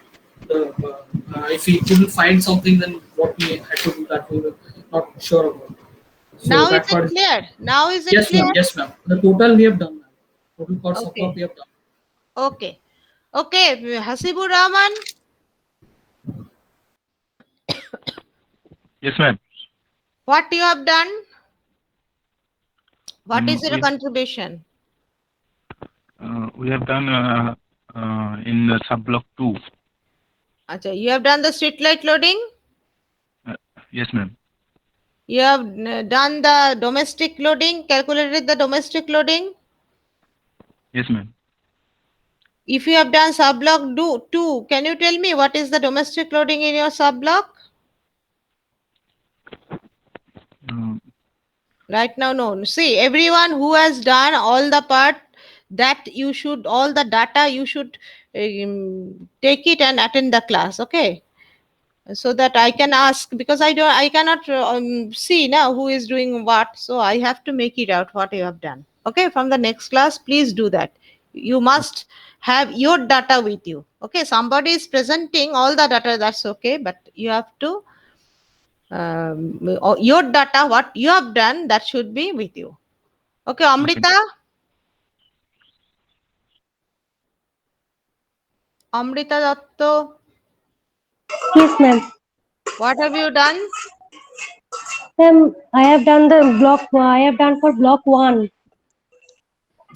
If we couldn't find something, then what we had to do that we were not sure about. So Now that is part it clear? Now is it yes, clear? ma'am. Yes, ma'am. The total we have done, ma'am. Total per Okay. subblock we have done. Okay. Hasibur Rahman. Yes, ma'am. What you have done? What is your we- contribution? We have done in the sub-block 2. Acha, you have done the street light loading? Yes, ma'am. You have done the domestic loading, calculated the domestic loading? Yes, ma'am. If you have done sub-block 2, can you tell me what is the domestic loading in your sub-block? Right now, no. See, everyone who has done all the part that you should, all the data, you should take it and attend the class, okay? So that I can ask, because I cannot see now who is doing what. So I have to make it out what you have done. Okay, from the next class, please do that. You must have your data with you. Okay, somebody is presenting all the data, that's okay, but you have to your data, what you have done, that should be with you. Okay, Amrita. Amrita Datto. Yes, ma'am. What have you done? I have done the block. I have done for block 1.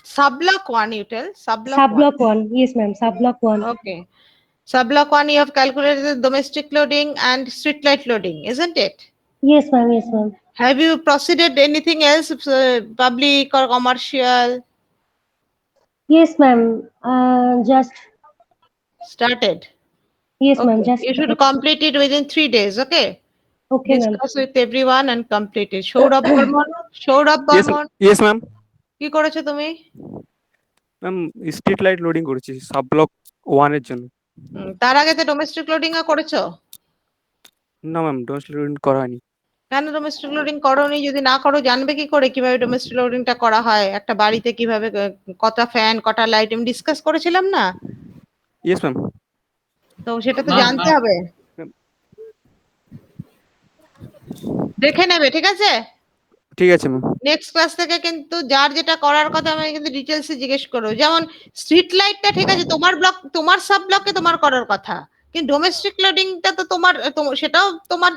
Sub-block 1, you tell? Sub-block 1. Yes, ma'am. Sub-block 1. Okay. Sub-block 1, you have calculated the domestic loading and street light loading, isn't it? Yes, ma'am. Yes, ma'am. Have you proceeded anything else, public or commercial? Yes, ma'am. Just started. Yes, ma'am. Okay. Just You should complete it within 3 days, okay? okay, ma'am. Discuss with everyone and complete it. Shourabh Burman. Yes, ma'am. কি করেছো তুমি? Ma'am street light loading করেছি sub block 1 এর জন্য। তার আগে তো domestic loading করেছো? না ম্যাম, ডোমেস্টিক লোডিং করা হয়নি। কেন ডোমেস্টিক লোডিং করোনি? যদি না করো জানবে কি করে কিভাবে ডোমেস্টিক লোডিংটা করা হয়? একটা বাড়িতে কিভাবে কটা ফ্যান, কটা লাইট আমি ডিসকাস করেছিলাম না? Yes ma'am. তো সেটা তো জানতে হবে। দেখে নেবে, ঠিক আছে? ঠিক আছে ম্যাম। নেক্সট ক্লাস থেকে কিন্তু যার যেটা করার কথা আমি কিন্তু ডিটেইলসে জিজ্ঞেস করো। যেমন স্ট্রিট লাইটটা ঠিক আছে, তোমার ব্লক, তোমার সাব ব্লকে তোমার করার কথা, কিন্তু ডোমেস্টিক লোডিংটা তো তোমার, সেটাও তোমার,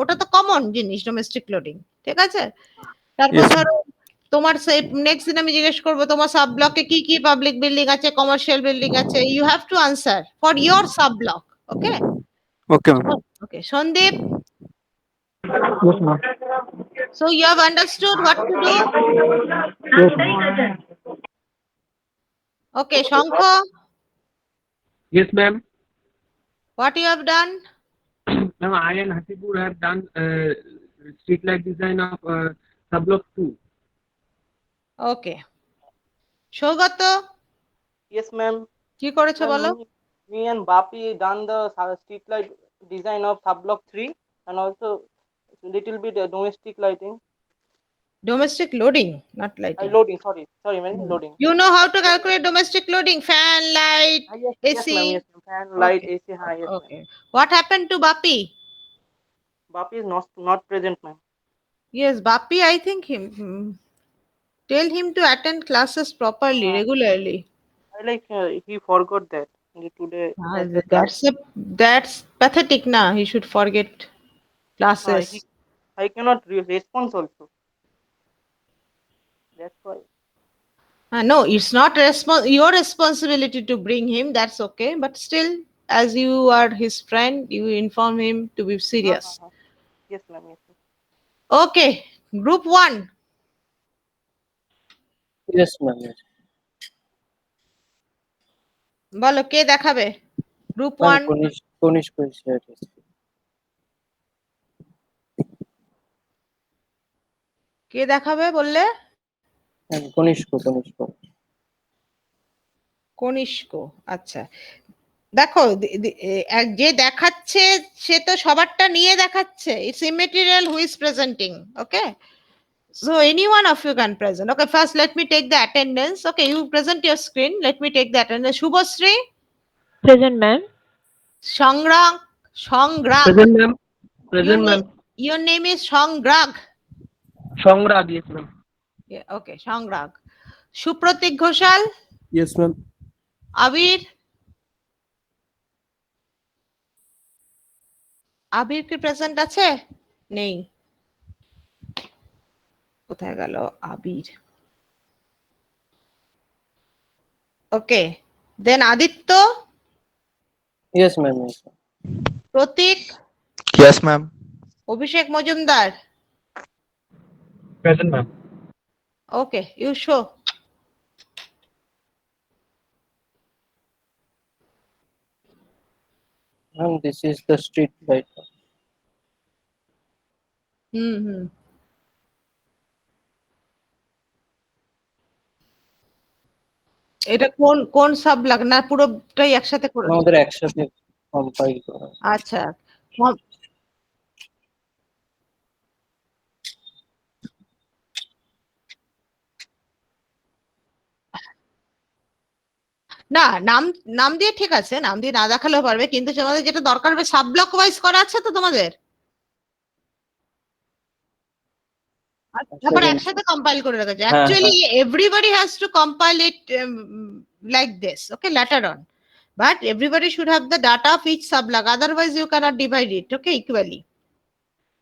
ওটা তো কমন জিনিস ডোমেস্টিক লোডিং, ঠিক আছে? তারপর ধরো তোমার নেক্সট দিন আমি জিজ্ঞেস করবো তোমার সাব ব্লকে কি কি পাবলিক বিল্ডিং আছে, কমার্শিয়াল বিল্ডিং আছে, you have to answer for your sub block. Okay okay ma'am. Okay, Sandeep. Yes, ma'am. So you have understood what to do? Yes, ma'am. Okay, Shankha. Yes, ma'am. What you have done? Ma'am, I and Hasibur have done street light design of sub-block 2. Okay. Shogato, Yes, ma'am. কি করেছো বলো? Me and Bapi done the street light design of sub-block 3 and also little bit domestic lighting. Domestic loading, not lighting. Loading, sorry, man, loading. You know how to calculate domestic loading? Fan, light, Yes, AC. yes, ma'am, yes, ma'am. Fan, light, Okay. AC, yes, Okay. What happened to Bapi? Bapi is not present, ma'am. Yes, Bapi, I think tell him to attend classes properly, regularly. I like he forgot that today. That's pathetic, na. He should forget classes. I cannot respond also. That's why. No, it's not your responsibility to bring him. That's okay, but still, as you are his friend, you inform him to be serious. Yes, ma'am. Yes, ma'am. Okay, group 1. Yes, ma'am. Yes. বলো কে দেখাবে? Group Ma'am, 1, Konishk is here. কে দেখাবে বললে? Ma'am, Konishk. Kanishka. আচ্ছা, দেখো যে দেখাচ্ছে সে তো সবারটা নিয়ে দেখাচ্ছে। It's immaterial who is presenting. Okay, so any one of you can present. Okay, first let me take the attendance. Okay, you present your screen. Let me take the attendance. Shubhasri, Present, ma'am. Songrag, Present, ma'am. Present, ma'am. Your name is Songrag. Songrag, yes, ma'am. Yeah, okay, Songrag. Supratik Ghoshal, Yes, ma'am. Abir কি present আছে? নেই। কোথায় গেল Abir? Okay, then Aditya, Yes, ma'am. Yes, ma'am. Pratik, Yes, ma'am. Abhishek Majumdar. Present, ma'am. Okay, you show. Ma'am, this is the street light. Hmm. এটা কোন sub লাগ না পুরোটাই একসাথে করে? আমাদের একসাথে কম্পাইল করা। আচ্ছা, না নাম দিয়ে ঠিক আছে, নাম দিয়ে না দেখালেও পারবে, কিন্তু তোমাদের যেটা দরকার হবে সাব ব্লক ওয়াইজ করা আছে তো তোমাদের, তারপর একসাথে কম্পাইল করে রাখা যায়। Actually everybody has to compile it like this, okay, later on, but everybody should have the data of each sub block, otherwise you cannot divide it, okay, equally.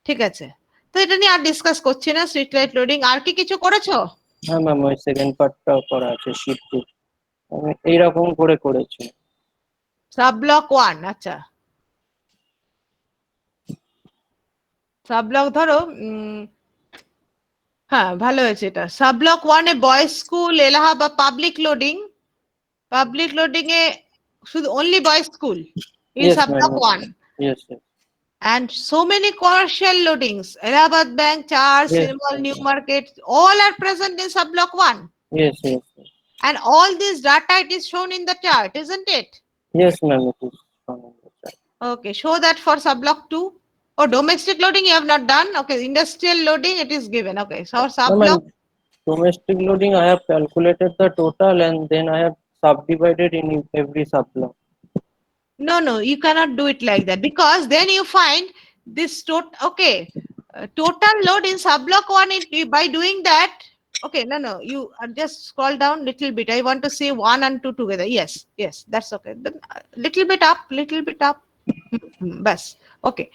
ঠিক আছে, তো এটা নিয়ে আর ডিসকাস করছি না। স্ট্রিট লাইট লোডিং আর কি কিছু করেছো? হ্যাঁ ম্যাম, ওই সেকেন্ড পার্টটা করা আছে, শীট 2 আমি এইরকম করে করেছি। সাব ব্লক 1, আচ্ছা, সাব ব্লক ধরো, হ্যাঁ ভালো হয়েছে এটা। সাব ব্লক 1 এ boys school, Allahabad public loading এ শুধু only boys school in sub block 1, Yes, yes. and so many commercial loadings, Allahabad Bank, Charles, Yes, Cinema, yes, New yes. Market, all are present in sub block 1, Yes, yes, yes. and all this data it is shown in the chart, isn't it? Yes, ma'am, it is shown in the chart. Okay, show that for sub block 2. Oh, domestic loading you have not done. Okay, industrial loading it is given. Okay, so sub No, block, ma'am, domestic loading I have calculated the total and then I have subdivided in every sub-block. no, you cannot do it like that, because then you find this okay, total load in sub block 1, by doing that, okay, no, you just scroll down little bit. I want to see 1 and 2 together. Yes, that's okay. Then little bit up. Bas, okay.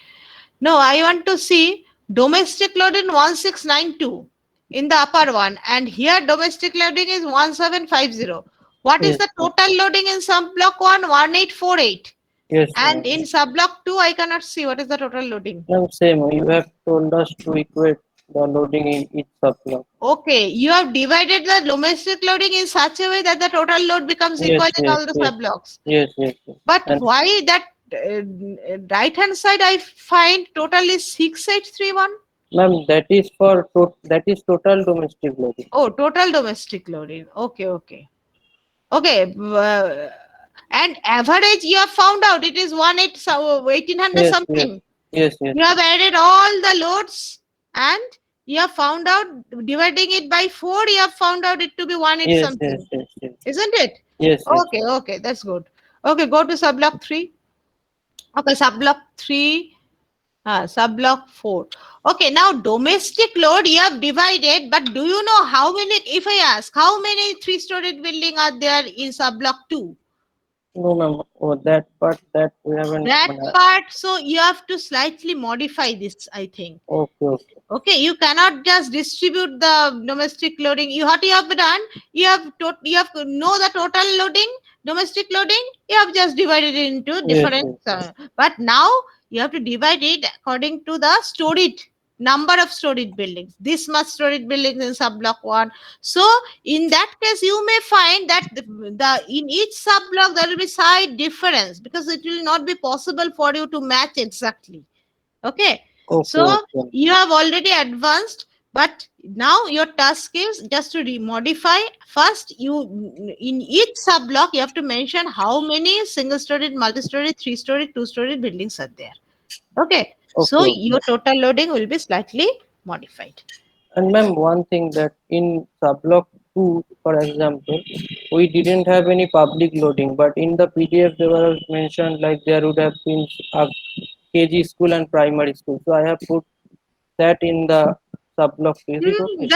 No, I want to see domestic load in 1692 in the upper one, and here domestic loading is 1750. What is Yes, the total loading in sub block 1? 1848. Yes, And ma'am. in sub block 2, I cannot see what is the total loading. Ma'am, same. You have told us to equate the loading in each sub-block. Okay, you have divided the domestic loading in such a way that the total load becomes Yes, equal in yes, all the yes. sub blocks. Yes, yes, yes. But And- why that right hand side I find total is 6831? Ma'am, that is total domestic loading. Oh, total domestic loading. Okay. And average you have found out it is 1800 Yes, something. Yes, yes. You have added all the loads and you have found out, dividing it by 4, you have found out it to be 18 Yes, something. yes. Isn't it? Yes, yes. Okay, that's good. Okay, go to sub block 3. Okay, sub block 3, sub block 4. Okay, now domestic load you have divided, but do you know how many, if I ask, how many 3-storied building are there in sub block 2? No, ma'am. Oh, that part that we haven't. That part, so you have to slightly modify this, I think. Okay. Okay, you cannot just distribute the domestic loading. What you have done, you have to know the total loading, domestic loading, you have just divided it into different. yes. But now you have to divide it according to the storage number of storied buildings, this much storied buildings in sub-block 1. So in that case, you may find that the in each sub-block there will be slight difference because it will not be possible for you to match exactly. Okay. So Okay. you have already advanced, but now your task is just to modify. First, you in each sub-block you have to mention how many single-storied, multi-storied, three-storied, two-storied buildings are there. Okay. So Okay. your total loading will be slightly modified. And ma'am, one thing that in subblock 2, for example, we didn't have any public loading, but in the PDF there was mentioned like there would have been a KG school and primary school. So I have put that in the subblock. Is it okay?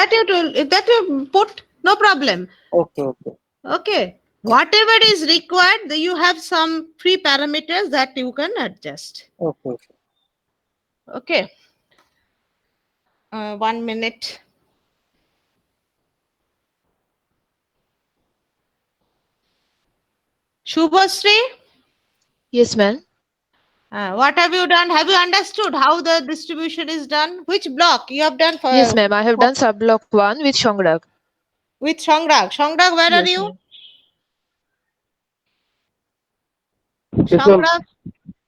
That you put, no problem. Okay, okay. Okay. Whatever is required, you have some free parameters that you can adjust. Okay, okay. Okay. 1 minute. Shubhasri? Yes, ma'am. What have you done? Have you understood how the distribution is done? Which block you have done for? Yes, ma'am. I have done sub-block 1 with Shangrag. With Shangrag. Shangrag, where are Yes, you? ma'am. Shangrag?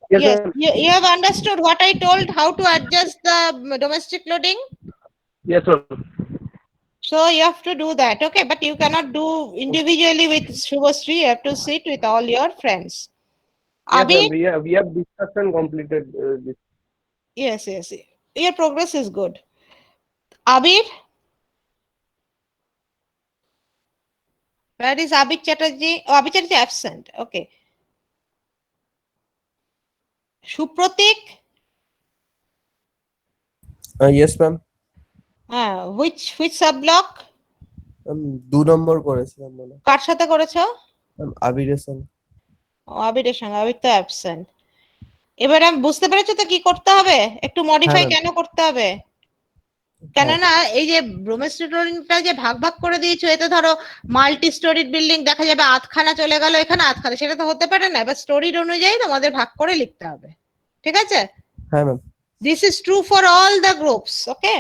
Yes, Yes. ma'am. You have understood what I told, how to adjust the domestic loading? Yes, sir. So you have to do that. Okay. But you cannot do individually with Shubhasri. You have to sit with all your friends. Yes, Abhi? ma'am. We have discussed and completed this. Yes, yes. Your progress is good. Abir? Where is Abir Chatterjee? Oh, Abir Chatterjee absent. Okay. Supratik? Yes, ma'am. Which sub-block? 2 নম্বর করেছিলাম মনে হয়। কার সাথে করেছো? আবিরের সঙ্গে। আবিরের সঙ্গে। আবির তো অ্যাবসেন্ট। এবার আমি বুঝতে পেরেছো তো কি করতে হবে? একটু মডিফাই হ্যাঁ, কেন করতে হবে? কেননা এই যে ডোমেস্টিক লোডিংটা যে ভাগ ভাগ করে দিয়েছো, এতে ধরো মাল্টি স্টোরিড বিল্ডিং দেখা যাবে আধখানা চলে গেল, এখানে আধখানা, সেটা তো হতে পারে না। এবার স্টোরিড অনুযায়ী তোমাদের ভাগ করে লিখতে হবে। ঠিক আছে? হ্যাঁ ma'am. This is true for all the groups. Okay.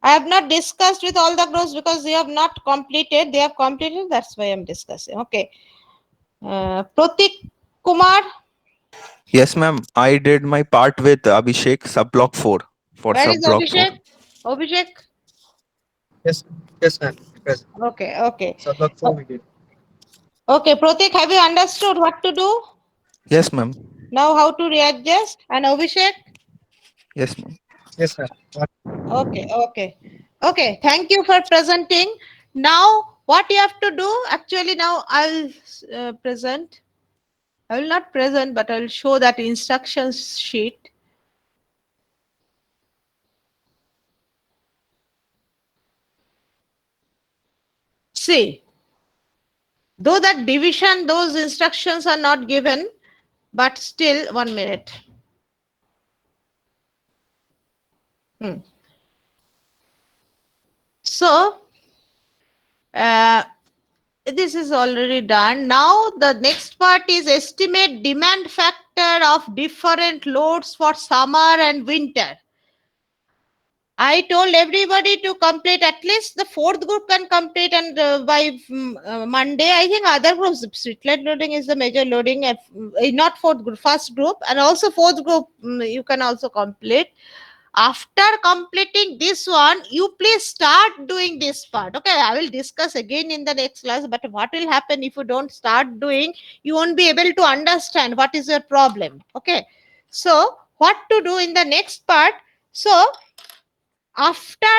I have not discussed with all the groups because they have not completed. They have completed. That's why I'm discussing. Okay. Pratik Kumar. Yes, ma'am. I did my part with Abhishek, sub-block 4 for Where is sub-block 4. Abhishek? Abhishek. Yes, yes, ma'am. Present. Okay. Okay. Sub-block 4 we did. Okay. Pratik, have you understood what to do? Yes, ma'am. Now how to readjust? And Abhishek? Yes, ma'am. Yes, ma'am. Okay. Okay. Okay. Thank you for presenting. Now what you have to do, actually now I'll present. I will not present, but I'll show that instructions sheet. See, though that division, those instructions are not given, but still 1 minute. So, this is already done. Now the next part is estimate demand factor of different loads for summer and winter. I told everybody to complete, at least the 4th group can complete, and by Monday, I think other groups, street light loading is the major loading, not 4th group, 1st group, and also 4th group, you can also complete. After completing this one, you please start doing this part. Okay, I will discuss again in the next class, but what will happen if you don't start doing, you won't be able to understand what is your problem. Okay, so what to do in the next part? So after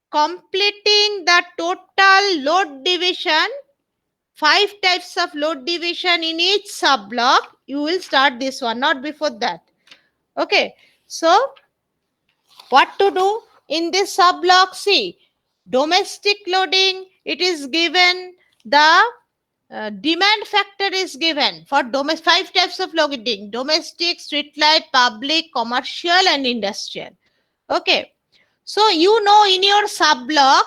completing the total load division, 5 types of load division in each sub-block, you will start this one, not before that. Okay, so what to do in this sub-block? See, domestic loading, it is given, the demand factor is given for 5 types of loading: domestic, street light, public, commercial, and industrial. Okay, so you know in your sub-block,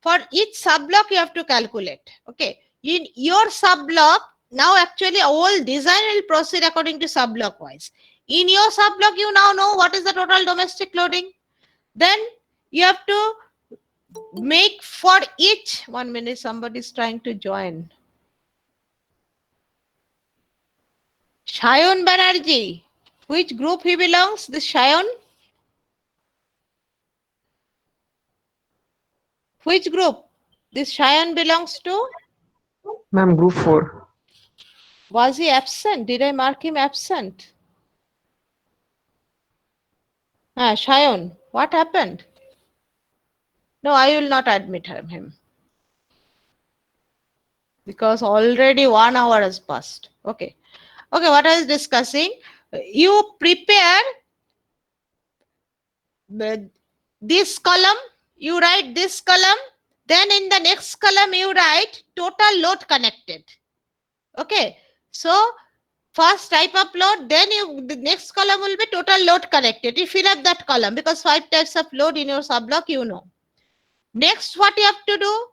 for each sub-block you have to calculate. Okay, in your sub-block, now actually all design will proceed according to sub-block wise. In your sub-block, you now know what is the total domestic loading. Then you have to make for each, 1 minute, somebody is trying to join. Shayan Banerjee, which group he belongs? This Shayan? Which group this Shayan belongs to? Ma'am, group 4. Was he absent? Did I mark him absent? Shayan, what happened? No, I will not admit him. Because already 1 hour has passed. Okay. Okay, what I was discussing, you prepare this column, you write this column, then in the next column you write total load connected. Okay, so first type of load, then the next column will be total load connected. You fill up that column because 5 types of load in your subblock, you know. Next, what you have to do,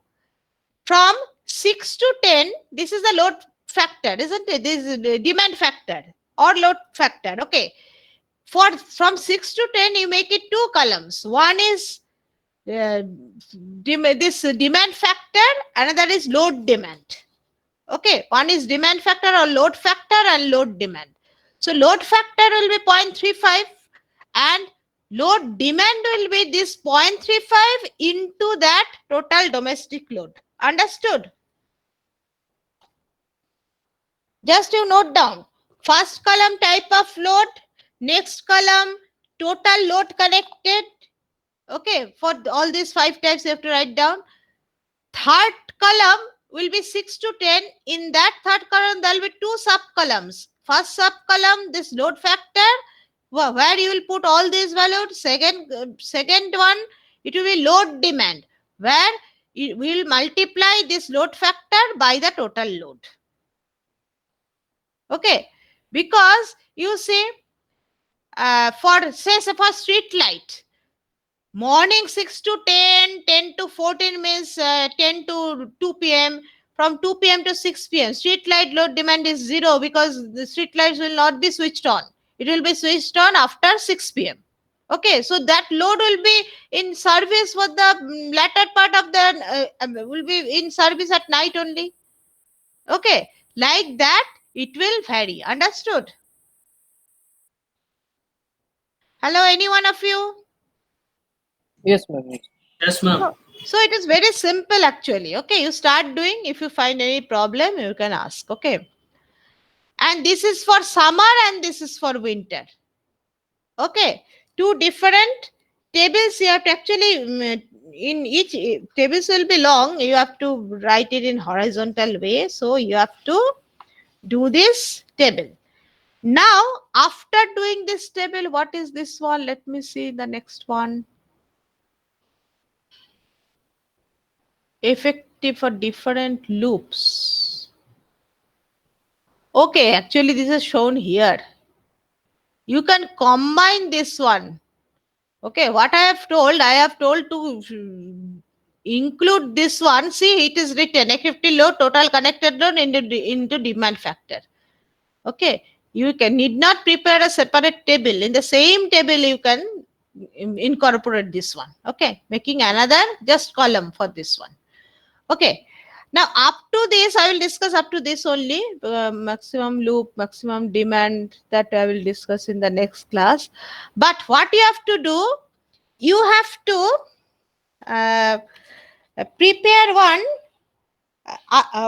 from 6 to 10, this is the load factor, isn't it? This is the demand factor or load factor. Okay, from 6 to 10, you make it 2 columns. One is this demand factor, another is load demand. Okay, one is demand factor or load factor and load demand. So load factor will be 0.35 and load demand will be this 0.35 into that total domestic load. Understood? Just you note down. First column type of load, next column total load connected. Okay, for all these 5 types you have to write down. Third column will be 6 to 10. In that third column there will be 2 sub columns. First sub column, this load factor, where you will put all these values. Second one, it will be load demand, where we will multiply this load factor by the total load. Okay, because you see, for street light, morning 6 to 10, 10 to 14 means 10 to 2 p.m. From 2 p.m. to 6 p.m. street light load demand is 0 because the street lights will not be switched on. It will be switched on after 6 p.m. Okay, so that load will be in service for the latter part of the, will be in service at night only. Okay, like that, it will vary. Understood? Hello, any one of you? Yes, ma'am. Yes, ma'am. So it is very simple actually. Okay, you start doing. If you find any problem, you can ask. Okay. And this is for summer and this is for winter. Okay. 2 different tables you have to actually, in each tables will be long. You have to write it in horizontal way. So you have to do this table. Now, after doing this table, what is this one? Let me see the next one. Effective for different loops. Okay, actually this is shown here. You can combine this one. Okay, what I have told to include this one. See, it is written effective load, total connected load into demand factor. Okay, you need not prepare a separate table. In the same table, you can incorporate this one. Okay, making another just column for this one. Okay, now up to this, I will discuss up to this only, maximum loop, maximum demand, that I will discuss in the next class. But what you have to do, you have to prepare one,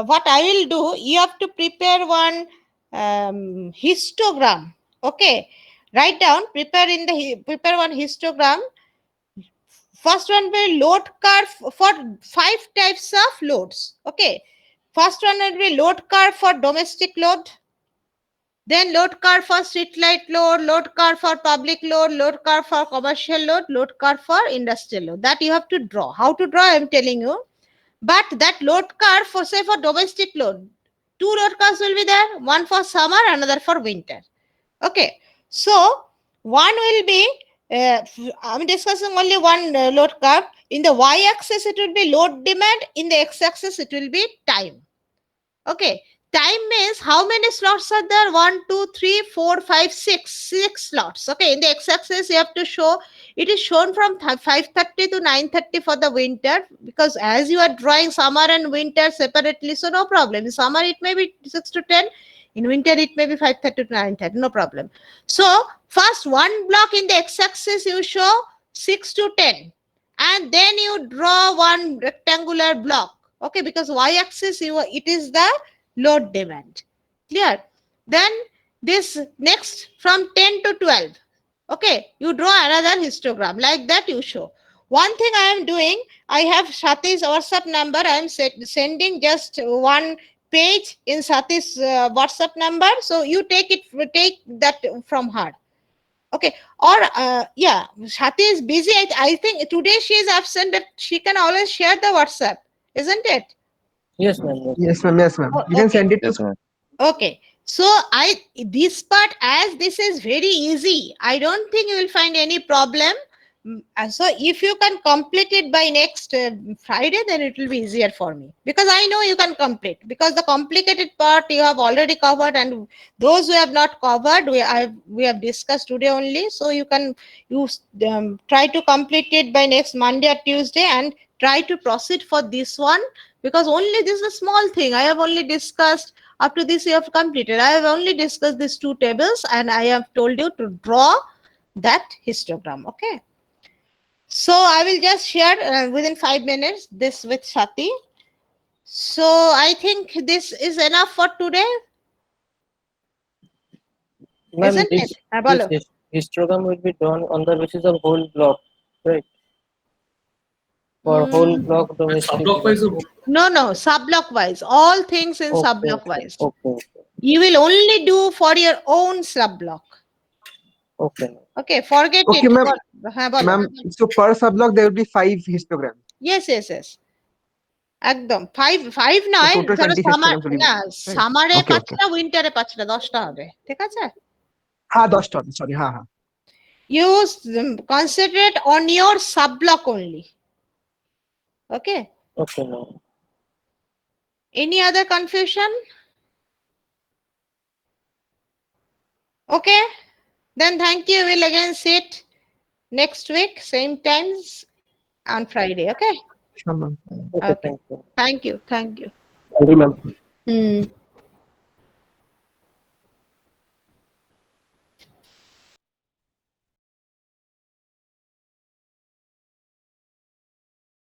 what I will do, you have to prepare one histogram. Okay, write down, prepare one histogram. First one will load curve for 5 types of loads. Okay. First one will be load curve for domestic load. Then load curve for street light load curve for public load curve for commercial load curve for industrial load. That you have to draw. How to draw, I am telling you. But that load curve for, say, for domestic load, 2 load curves will be there. One for summer, another for winter. Okay. So, one will be, I'm discussing only one load curve. In the y-axis, it will be load demand. In the x-axis, it will be time. Okay. Time means how many slots are there? 1, 2, 3, 4, 5, 6. 6 slots. Okay, in the x-axis you have to show, it is shown from 5:30 to 9:30 for the winter, because as you are drawing summer and winter separately, so no problem. In summer it may be 6 to 10, in winter it may be 5:30 to 9:30, no problem. So first one block in the x-axis you show 6 to 10, and then you draw one rectangular block. Okay, because y-axis it is the load demand. Clear? Then this next from 10 to 12. Okay, you draw another histogram like that you show. One thing I am doing, I have Sati's WhatsApp number. I am sending just one page in Sati's WhatsApp number. So you take that from her. Okay, or yeah, Shati is busy. I think today she is absent, but she can always share the WhatsApp, isn't it? Yes, ma'am. Yes, ma'am. Yes, ma'am. Oh, You can okay. send it to. Yes, ma'am. Okay, so this part, as this is very easy, I don't think you will find any problem. So if you can complete it by next Friday, then it will be easier for me, because I know you can complete, because the complicated part you have already covered, and those who have not covered, we have discussed today only. So you can try to complete it by next Monday or Tuesday, and try to proceed for this one, because only this is a small thing. I have only discussed up to this you have completed. I have only discussed these two tables, and I have told you to draw that histogram. Okay. So I will just share within 5 minutes this with Shati. So I think this is enough for today. Ma'am, Isn't this it? Bolo. histogram will be done on the basis of whole block, right? For whole block domestic. Sub-block wise or No, sub-block wise. All things in sub-block wise. Okay. You will only do for your own sub-block. Okay. Okay, forget Okay, it. ma'am. Bolo. Ma'am, so per subblock there will be 5 histograms. Yes. একদম 5 নয়, total ধরো 20 summer histograms will be না right? সামারে Okay, 5টা, উইন্টারে 5টা, 10টা হবে। ঠিক আছে? হ্যাঁ 10টা হবে, সরি, হ্যাঁ। You concentrate on your sub-block only. Okay? Okay, ma'am. Any other confusion? Okay, then thank you. We'll again sit next week, same times on Friday. Okay? Sure, ma'am. Okay, thank you. Thank you. Thank you, ma'am.